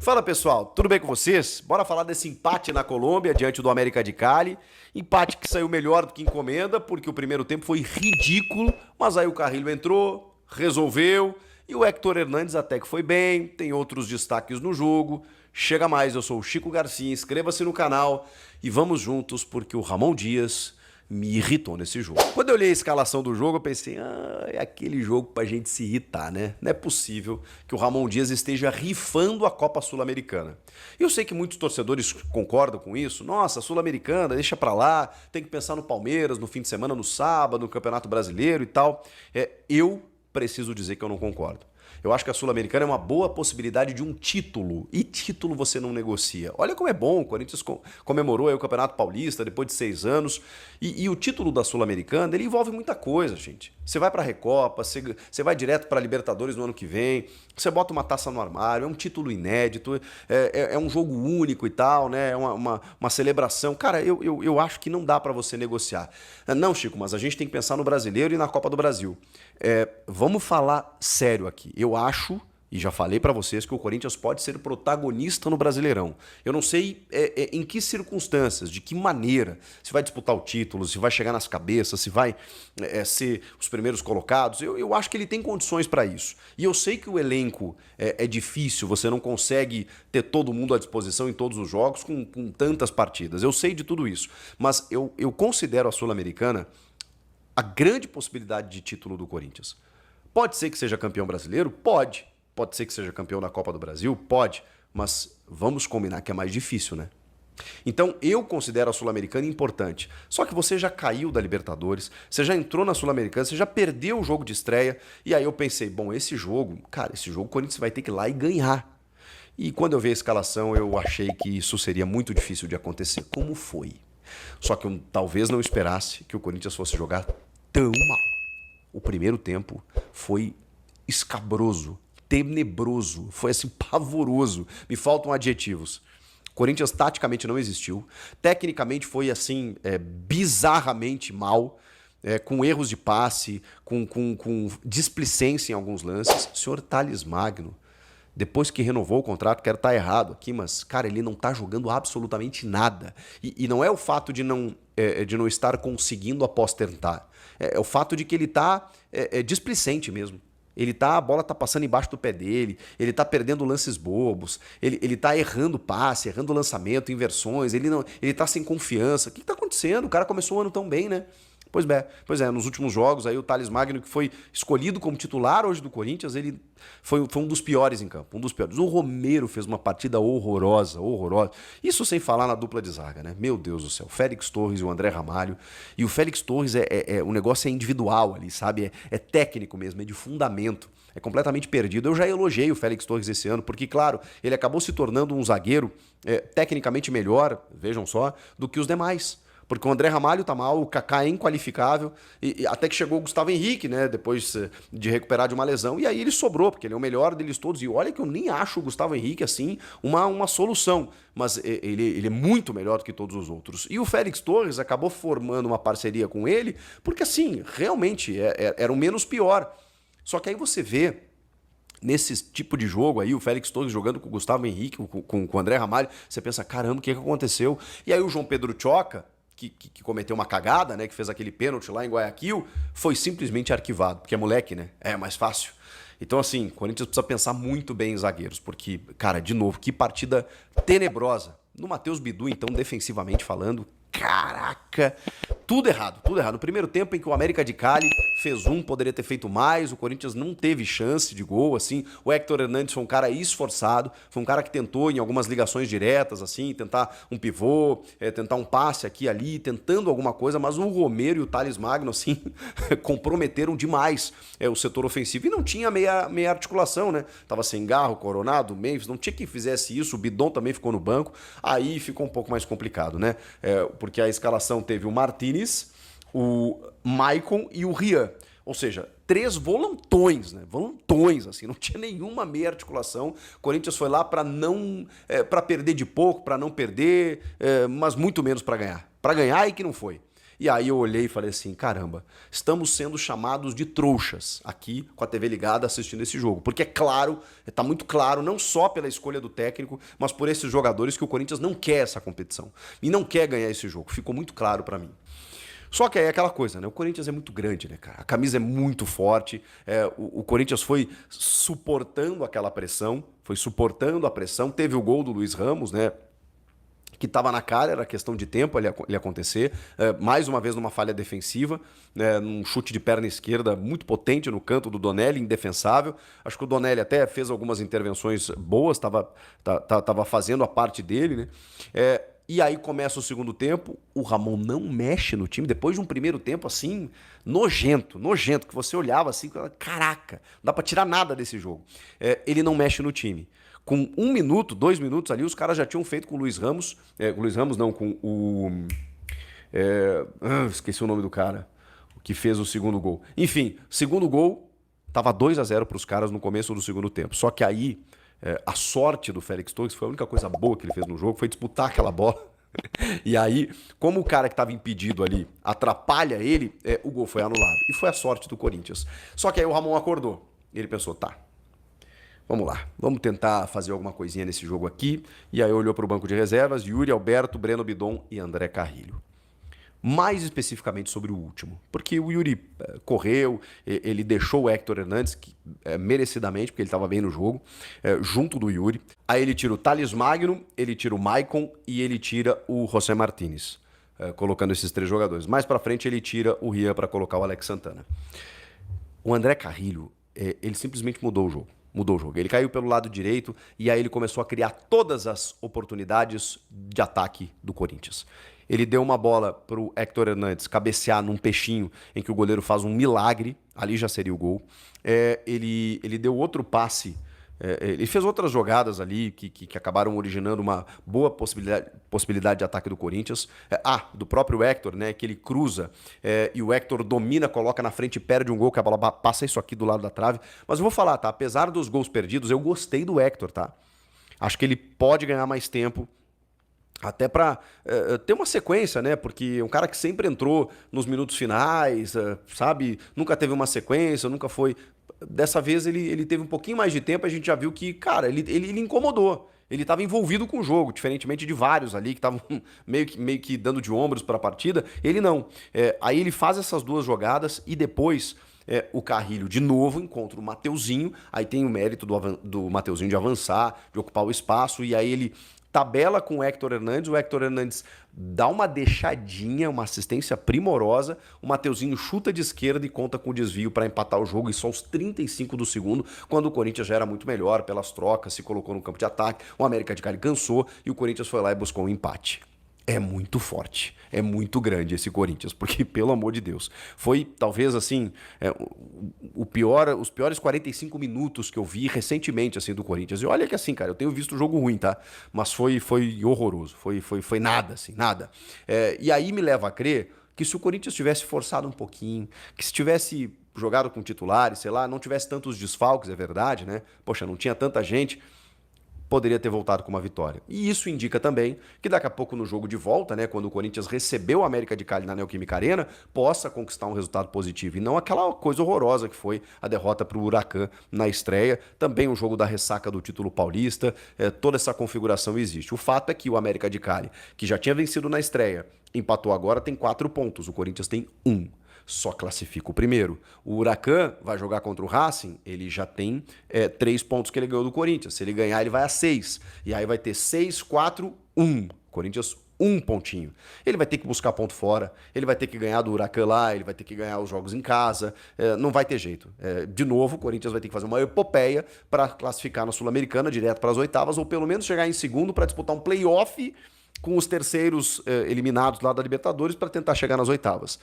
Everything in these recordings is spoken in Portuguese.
Fala pessoal, tudo bem com vocês? Bora falar desse empate na Colômbia diante do América de Cali. Empate que saiu melhor do que encomenda, porque o primeiro tempo foi ridículo, mas aí o Carrilho entrou, resolveu e o Héctor Hernández até que foi bem, tem outros destaques no jogo. Chega mais, eu sou o Chico Garcia, inscreva-se no canal e vamos juntos porque o Ramon Dias me irritou nesse jogo. Quando eu olhei a escalação do jogo, eu pensei, é aquele jogo pra gente se irritar, né? Não é possível que o Ramon Dias esteja rifando a Copa Sul-Americana. E eu sei que muitos torcedores concordam com isso. Nossa, Sul-Americana, deixa pra lá, tem que pensar no Palmeiras, no fim de semana, no sábado, no Campeonato Brasileiro e tal. Eu preciso dizer que eu não concordo. Eu acho que a Sul-Americana é uma boa possibilidade de um título. E título você não negocia. Olha como é bom, o Corinthians comemorou aí o Campeonato Paulista depois de 6 anos. E o título da Sul-Americana, ele envolve muita coisa, gente. Você vai pra Recopa, você vai direto pra Libertadores no ano que vem, você bota uma taça no armário, é um título inédito, é um jogo único e tal, né? É uma celebração. Cara, eu acho que não dá pra você negociar. Não, Chico, mas a gente tem que pensar no brasileiro e na Copa do Brasil. Vamos falar sério aqui. Eu acho, e já falei pra vocês, que o Corinthians pode ser protagonista no Brasileirão. Eu não sei em que circunstâncias, de que maneira, se vai disputar o título, se vai chegar nas cabeças, se vai ser os primeiros colocados. Eu acho que ele tem condições pra isso. E eu sei que o elenco é difícil, você não consegue ter todo mundo à disposição em todos os jogos com tantas partidas. Eu sei de tudo isso. Mas eu considero a Sul-Americana a grande possibilidade de título do Corinthians. Pode ser que seja campeão brasileiro? Pode. Pode ser que seja campeão da Copa do Brasil? Pode. Mas vamos combinar que é mais difícil, né? Então eu considero a Sul-Americana importante. Só que você já caiu da Libertadores, você já entrou na Sul-Americana, você já perdeu o jogo de estreia. E aí eu pensei, bom, esse jogo o Corinthians vai ter que ir lá e ganhar. E quando eu vi a escalação, eu achei que isso seria muito difícil de acontecer. Como foi? Só que eu talvez não esperasse que o Corinthians fosse jogar tão mal. O primeiro tempo foi escabroso, tenebroso, foi assim pavoroso. Me faltam adjetivos. O Corinthians taticamente não existiu. Tecnicamente foi assim bizarramente mal. Com erros de passe, com displicência em alguns lances. O senhor Thales Magno, depois que renovou o contrato, quero estar errado aqui, mas, cara, ele não tá jogando absolutamente nada. E não é o fato de não estar conseguindo após tentar. É o fato de que ele tá displicente mesmo. A bola tá passando embaixo do pé dele, ele tá perdendo lances bobos, ele tá errando passe, errando lançamento, inversões, ele tá sem confiança. O que tá acontecendo? O cara começou o ano tão bem, né? Pois é, nos últimos jogos, aí o Thales Magno, que foi escolhido como titular hoje do Corinthians, ele foi um dos piores em campo, um dos piores. O Romero fez uma partida horrorosa. Isso sem falar na dupla de zaga, né? Meu Deus do céu, Félix Torres e o André Ramalho. E o Félix Torres, o negócio é individual ali, sabe? É técnico mesmo, é de fundamento. É completamente perdido. Eu já elogiei o Félix Torres esse ano, porque, claro, ele acabou se tornando um zagueiro tecnicamente melhor, vejam só, do que os demais. Porque o André Ramalho tá mal, o Kaká é inqualificável, e até que chegou o Gustavo Henrique, né, depois de recuperar de uma lesão, e aí ele sobrou, porque ele é o melhor deles todos. E olha que eu nem acho o Gustavo Henrique, assim, uma solução, mas ele é muito melhor do que todos os outros. E o Félix Torres acabou formando uma parceria com ele, porque, assim, realmente era o menos pior. Só que aí você vê nesse tipo de jogo aí, o Félix Torres jogando com o Gustavo Henrique, com o André Ramalho, você pensa, caramba, o que aconteceu? E aí o João Pedro Tchoca, que cometeu uma cagada, né, que fez aquele pênalti lá em Guayaquil, foi simplesmente arquivado, porque é moleque, né? É mais fácil. Então, assim, o Corinthians precisa pensar muito bem em zagueiros, porque, cara, de novo, que partida tenebrosa. No Matheus Bidu, então, defensivamente falando, caraca, tudo errado. No primeiro tempo em que o América de Cali fez poderia ter feito mais, o Corinthians não teve chance de gol, assim. O Héctor Hernández foi um cara esforçado, foi um cara que tentou em algumas ligações diretas, assim, tentar um pivô, tentar um passe aqui e ali, tentando alguma coisa, mas o Romero e o Thales Magno, assim, comprometeram demais o setor ofensivo. E não tinha meia articulação, né? Tava sem Garro, Coronado, Memphis, não tinha quem fizesse isso, o Bidon também ficou no banco, aí ficou um pouco mais complicado, né? Porque a escalação teve o Martinez, o Maicon e o Rian. Ou seja, 3 volantões, né? Volantões, assim, não tinha nenhuma meia articulação. O Corinthians foi lá para para perder de pouco, para não perder, mas muito menos para ganhar. Para ganhar e que não foi. E aí eu olhei e falei assim, caramba, estamos sendo chamados de trouxas aqui com a TV ligada assistindo esse jogo. Porque é claro, está muito claro, não só pela escolha do técnico, mas por esses jogadores que o Corinthians não quer essa competição. E não quer ganhar esse jogo. Ficou muito claro para mim. Só que aí é aquela coisa, né? O Corinthians é muito grande, né, cara? A camisa é muito forte. O Corinthians foi suportando aquela pressão, foi suportando a pressão. Teve o gol do Luiz Ramos, né? Que estava na cara, era questão de tempo ele acontecer. Mais uma vez numa falha defensiva, né, num chute de perna esquerda muito potente no canto do Donelli, indefensável. Acho que o Donelli até fez algumas intervenções boas, estava fazendo a parte dele, né? E aí começa o segundo tempo, o Ramon não mexe no time, depois de um primeiro tempo assim, nojento, que você olhava assim, caraca, não dá pra tirar nada desse jogo. Ele não mexe no time. Com 1 minuto, 2 minutos ali, os caras já tinham feito com o Luiz Ramos, com o Luiz Ramos não, com o... esqueci o nome do cara, o que fez o segundo gol. Enfim, segundo gol, tava 2-0 pros caras no começo do segundo tempo, só que aí... a sorte do Félix Torres, foi a única coisa boa que ele fez no jogo, foi disputar aquela bola. E aí, como o cara que estava impedido ali atrapalha ele, o gol foi anulado. E foi a sorte do Corinthians. Só que aí o Ramon acordou. E ele pensou, tá, vamos lá, vamos tentar fazer alguma coisinha nesse jogo aqui. E aí olhou para o banco de reservas, Yuri, Alberto, Breno Bidon e André Carrilho. Mais especificamente sobre o último, porque o Yuri correu, ele deixou o Héctor Hernandes, merecidamente, porque ele estava bem no jogo, junto do Yuri. Aí ele tira o Thales Magno, ele tira o Maicon e ele tira o José Martínez, colocando esses 3 jogadores. Mais pra frente ele tira o Rian para colocar o Alex Santana. O André Carrilho, ele simplesmente mudou o jogo. Mudou o jogo. Ele caiu pelo lado direito e aí ele começou a criar todas as oportunidades de ataque do Corinthians. Ele deu uma bola para o Héctor Hernandes cabecear num peixinho em que o goleiro faz um milagre, ali já seria o gol. Ele deu outro passe, ele fez outras jogadas ali que acabaram originando uma boa possibilidade de ataque do Corinthians. Do próprio Héctor, né, que ele cruza e o Héctor domina, coloca na frente e perde um gol, que a bola passa isso aqui do lado da trave. Mas eu vou falar, tá? Apesar dos gols perdidos, eu gostei do Héctor, tá? Acho que ele pode ganhar mais tempo. Até para ter uma sequência, né? Porque é um cara que sempre entrou nos minutos finais, sabe? Nunca teve uma sequência, nunca foi... Dessa vez ele teve um pouquinho mais de tempo, a gente já viu que, cara, ele incomodou. Ele estava envolvido com o jogo, diferentemente de vários ali que estavam meio que dando de ombros para a partida. Ele não. Aí ele faz essas 2 jogadas e depois... o Carrilho de novo encontra o Mateuzinho, aí tem o mérito do Mateuzinho de avançar, de ocupar o espaço, e aí ele tabela com o Héctor Hernandes, o Héctor Hernandes dá uma deixadinha, uma assistência primorosa, o Mateuzinho chuta de esquerda e conta com o desvio para empatar o jogo, e só aos 35 do segundo, quando o Corinthians já era muito melhor pelas trocas, se colocou no campo de ataque, o América de Cali cansou e o Corinthians foi lá e buscou um empate. É muito forte, é muito grande esse Corinthians, porque, pelo amor de Deus, foi talvez assim, os piores 45 minutos que eu vi recentemente assim do Corinthians. E olha que assim, cara, eu tenho visto jogo ruim, tá? Mas foi horroroso, foi nada, assim, nada. E aí me leva a crer que se o Corinthians tivesse forçado um pouquinho, que se tivesse jogado com titulares, sei lá, não tivesse tantos desfalques, é verdade, né? Poxa, não tinha tanta gente... poderia ter voltado com uma vitória. E isso indica também que daqui a pouco no jogo de volta, né, quando o Corinthians recebeu o América de Cali na Neoquímica Arena, possa conquistar um resultado positivo. E não aquela coisa horrorosa que foi a derrota para o Huracan na estreia. Também um jogo da ressaca do título paulista. Toda essa configuração existe. O fato é que o América de Cali, que já tinha vencido na estreia, empatou agora, tem 4 pontos. O Corinthians tem 1. Só classifica o primeiro. O Huracan vai jogar contra o Racing, ele já tem 3 pontos que ele ganhou do Corinthians. Se ele ganhar, ele vai a 6. E aí vai ter 6, 4, 1. Corinthians, 1 pontinho. Ele vai ter que buscar ponto fora, ele vai ter que ganhar do Huracan lá, ele vai ter que ganhar os jogos em casa. Não vai ter jeito. De novo, o Corinthians vai ter que fazer uma epopeia para classificar na Sul-Americana, direto para as oitavas, ou pelo menos chegar em segundo para disputar um play-off com os terceiros eliminados lá da Libertadores para tentar chegar nas oitavas.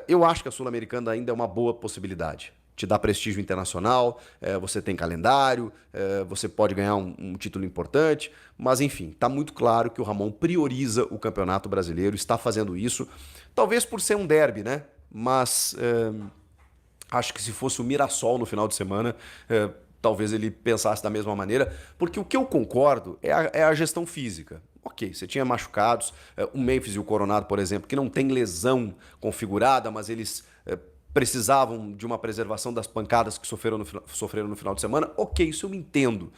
Eu acho que a Sul-Americana ainda é uma boa possibilidade. Te dá prestígio internacional, você tem calendário, você pode ganhar um título importante, mas enfim, está muito claro que o Ramon prioriza o Campeonato Brasileiro, está fazendo isso, talvez por ser um derby, né? Mas acho que se fosse o Mirassol no final de semana, talvez ele pensasse da mesma maneira, porque o que eu concordo é a gestão física. Ok, você tinha machucados, o Memphis e o Coronado, por exemplo, que não tem lesão configurada, mas eles precisavam de uma preservação das pancadas que sofreram no final de semana. Ok, isso eu entendo.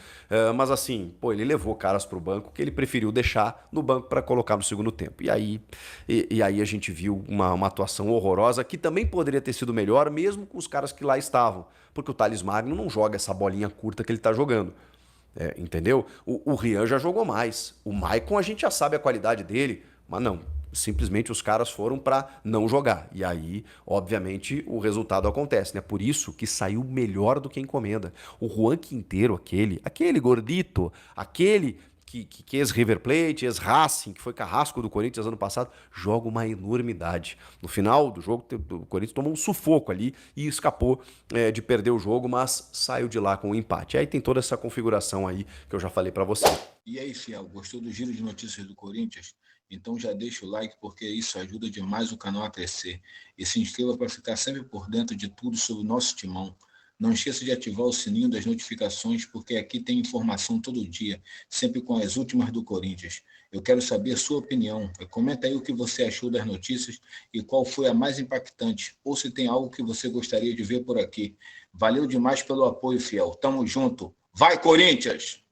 Mas assim, pô, ele levou caras pro banco que ele preferiu deixar no banco para colocar no segundo tempo. E aí a gente viu uma atuação horrorosa que também poderia ter sido melhor, mesmo com os caras que lá estavam. Porque o Thales Magno não joga essa bolinha curta que ele tá jogando. Entendeu? O Rian já jogou mais. O Maicon a gente já sabe a qualidade dele, mas não. Simplesmente os caras foram para não jogar. E aí, obviamente, o resultado acontece, né? Por isso que saiu melhor do que a encomenda. O Juan Quinteiro, aquele gordito, aquele que é ex-River Plate, ex-Racing, que foi carrasco do Corinthians ano passado, joga uma enormidade. No final do jogo, o Corinthians tomou um sufoco ali e escapou de perder o jogo, mas saiu de lá com um empate. Aí tem toda essa configuração aí que eu já falei para você. E aí, Fiel, gostou do giro de notícias do Corinthians? Então já deixa o like porque isso ajuda demais o canal a crescer. E se inscreva para ficar sempre por dentro de tudo sobre o nosso timão. Não esqueça de ativar o sininho das notificações porque aqui tem informação todo dia, sempre com as últimas do Corinthians. Eu quero saber a sua opinião. Comenta aí o que você achou das notícias e qual foi a mais impactante, ou se tem algo que você gostaria de ver por aqui. Valeu demais pelo apoio, Fiel. Tamo junto. Vai, Corinthians!